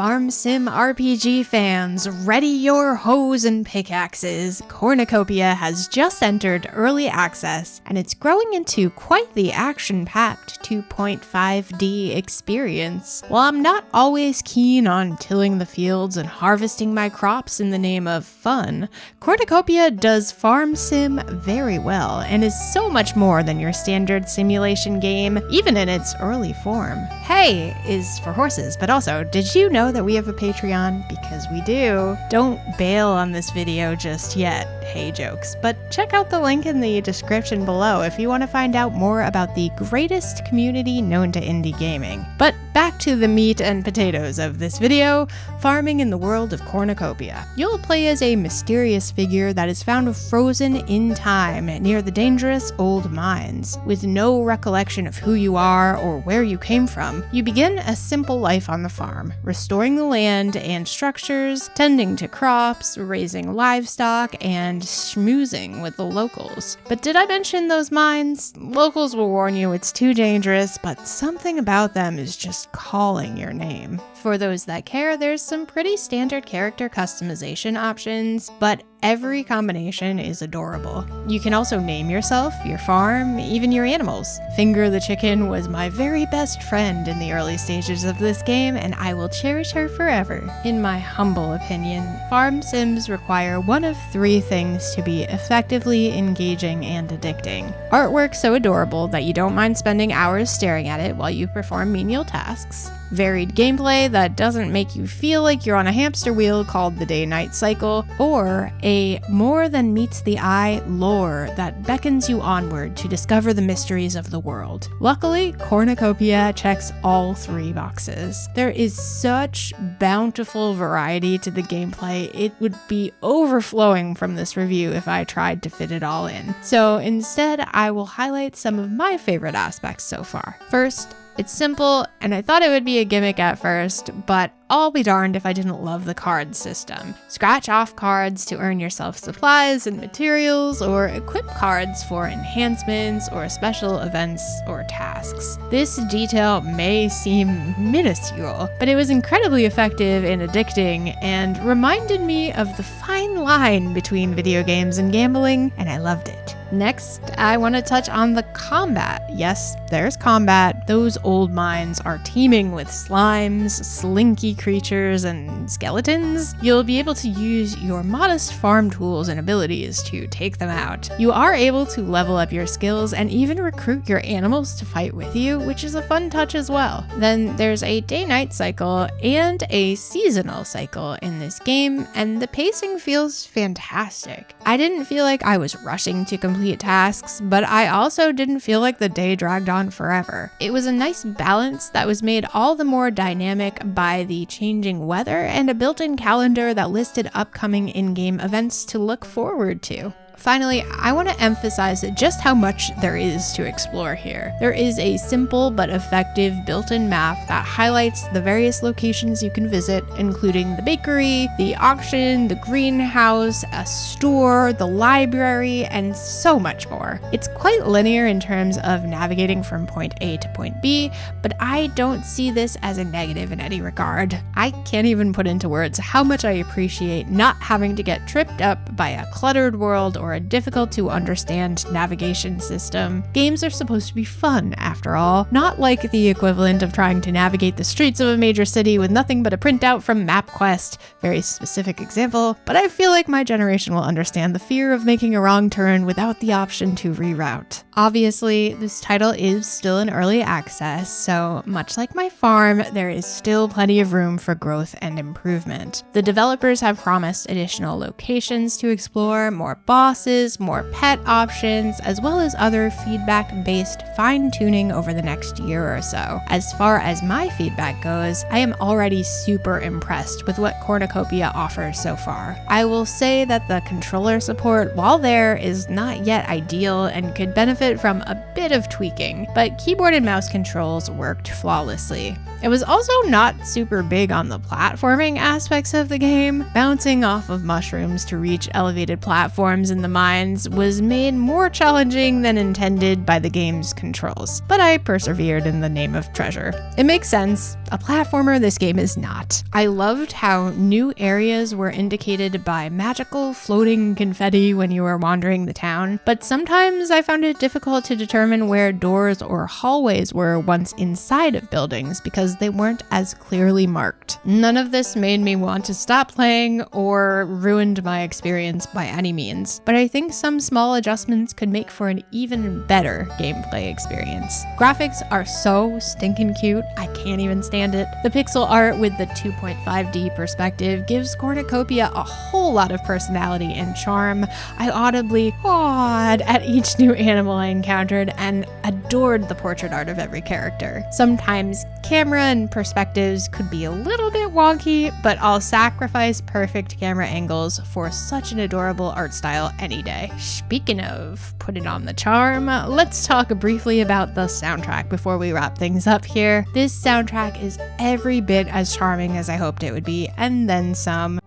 Farm Sim RPG fans, ready your hoes and pickaxes. Cornucopia has just entered Early Access, and it's growing into quite the action-packed 2.5D experience. While I'm not always keen on tilling the fields and harvesting my crops in the name of fun, Cornucopia does Farm Sim very well, and is so much more than your standard simulation game, even in its early form. Hey is for horses, but also, did you know that we have a Patreon? Because we do. Don't bail on this video just yet, hey jokes, but check out the link in the description below if you want to find out more about the greatest community known to indie gaming. But back to the meat and potatoes of this video, farming in the world of Cornucopia. You'll play as a mysterious figure that is found frozen in time near the dangerous old mines. With no recollection of who you are or where you came from, you begin a simple life on the farm, restoring the land and structures, tending to crops, raising livestock, and schmoozing with the locals. But did I mention those mines? Locals will warn you it's too dangerous, but something about them is just calling your name. For those that care, there's some pretty standard character customization options, but every combination is adorable. You can also name yourself, your farm, even your animals. Finger the chicken was my very best friend in the early stages of this game, and I will cherish her forever. In my humble opinion, farm sims require one of three things to be effectively engaging and addicting. Artwork so adorable that you don't mind spending hours staring at it while you perform menial tasks. Varied gameplay that doesn't make you feel like you're on a hamster wheel called the day-night cycle, or a more than meets the eye lore that beckons you onward to discover the mysteries of the world. Luckily, Cornucopia checks all three boxes. There is such bountiful variety to the gameplay, it would be overflowing from this review if I tried to fit it all in. So instead, I will highlight some of my favorite aspects so far. First, it's simple, and I thought it would be a gimmick at first, but I'll be darned if I didn't love the card system. Scratch off cards to earn yourself supplies and materials, or equip cards for enhancements or special events or tasks. This detail may seem minuscule, but it was incredibly effective and addicting, and reminded me of the fine line between video games and gambling, and I loved it. Next, I want to touch on the combat. Yes, there's combat. Those old mines are teeming with slimes, slinky creatures, and skeletons. You'll be able to use your modest farm tools and abilities to take them out. You are able to level up your skills and even recruit your animals to fight with you, which is a fun touch as well. Then there's a day-night cycle and a seasonal cycle in this game, and the pacing feels fantastic. I didn't feel like I was rushing to complete tasks, but I also didn't feel like the day dragged on forever. It was a nice balance that was made all the more dynamic by the changing weather and a built-in calendar that listed upcoming in-game events to look forward to. Finally, I want to emphasize just how much there is to explore here. There is a simple but effective built-in map that highlights the various locations you can visit, including the bakery, the auction, the greenhouse, a store, the library, and so much more. It's quite linear in terms of navigating from point A to point B, but I don't see this as a negative in any regard. I can't even put into words how much I appreciate not having to get tripped up by a cluttered world or a difficult to understand navigation system. Games are supposed to be fun, after all, not like the equivalent of trying to navigate the streets of a major city with nothing but a printout from MapQuest. Very specific example, but I feel like my generation will understand the fear of making a wrong turn without the option to reroute. Obviously, this title is still in early access, so much like my farm, there is still plenty of room for growth and improvement. The developers have promised additional locations to explore, more bosses, more pet options, as well as other feedback-based fine-tuning over the next year or so. As far as my feedback goes, I am already super impressed with what Cornucopia offers so far. I will say that the controller support, while there, is not yet ideal and could benefit from a bit of tweaking, but keyboard and mouse controls worked flawlessly. It was also not super big on the platforming aspects of the game. Bouncing off of mushrooms to reach elevated platforms in the the mines was made more challenging than intended by the game's controls, but I persevered in the name of treasure. It makes sense. A platformer, this game is not. I loved how new areas were indicated by magical floating confetti when you were wandering the town, but sometimes I found it difficult to determine where doors or hallways were once inside of buildings because they weren't as clearly marked. None of this made me want to stop playing or ruined my experience by any means, but I think some small adjustments could make for an even better gameplay experience. Graphics are so stinking cute, I can't even stand it. The pixel art with the 2.5D perspective gives Cornucopia a whole lot of personality and charm. I audibly awed at each new animal I encountered and adored the portrait art of every character. Sometimes camera and perspectives could be a little bit wonky, but I'll sacrifice perfect camera angles for such an adorable art style any day. Speaking of putting on the charm, let's talk briefly about the soundtrack before we wrap things up here. This soundtrack is every bit as charming as I hoped it would be, and then some.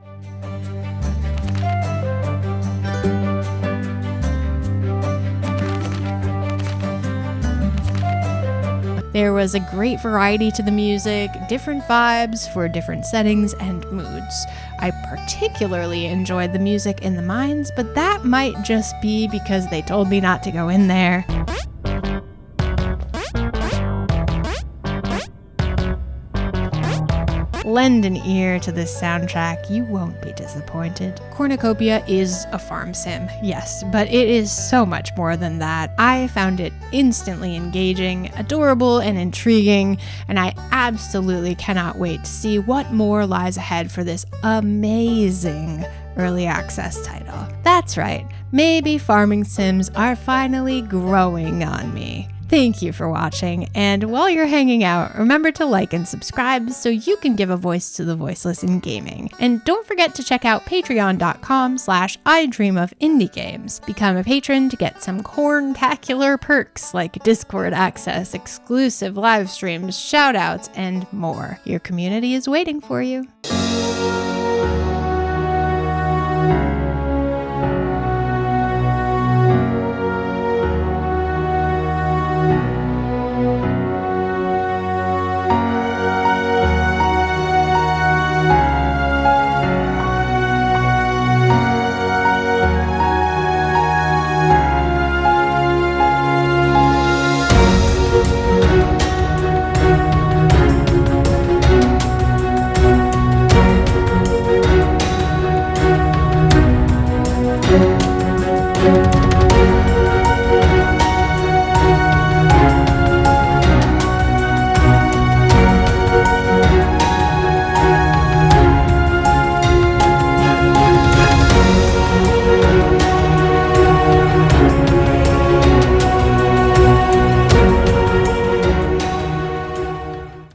There was a great variety to the music, different vibes for different settings and moods. I particularly enjoyed the music in the mines, but that might just be because they told me not to go in there. Lend an ear to this soundtrack, you won't be disappointed. Cornucopia is a farm sim, yes, but it is so much more than that. I found it instantly engaging, adorable, and intriguing, and I absolutely cannot wait to see what more lies ahead for this amazing early access title. That's right, maybe farming sims are finally growing on me. Thank you for watching, and while you're hanging out, remember to like and subscribe so you can give a voice to the voiceless in gaming. And don't forget to check out patreon.com/idreamofindiegames. Become a patron to get some corntacular perks like Discord access, exclusive live streams, shoutouts, and more. Your community is waiting for you.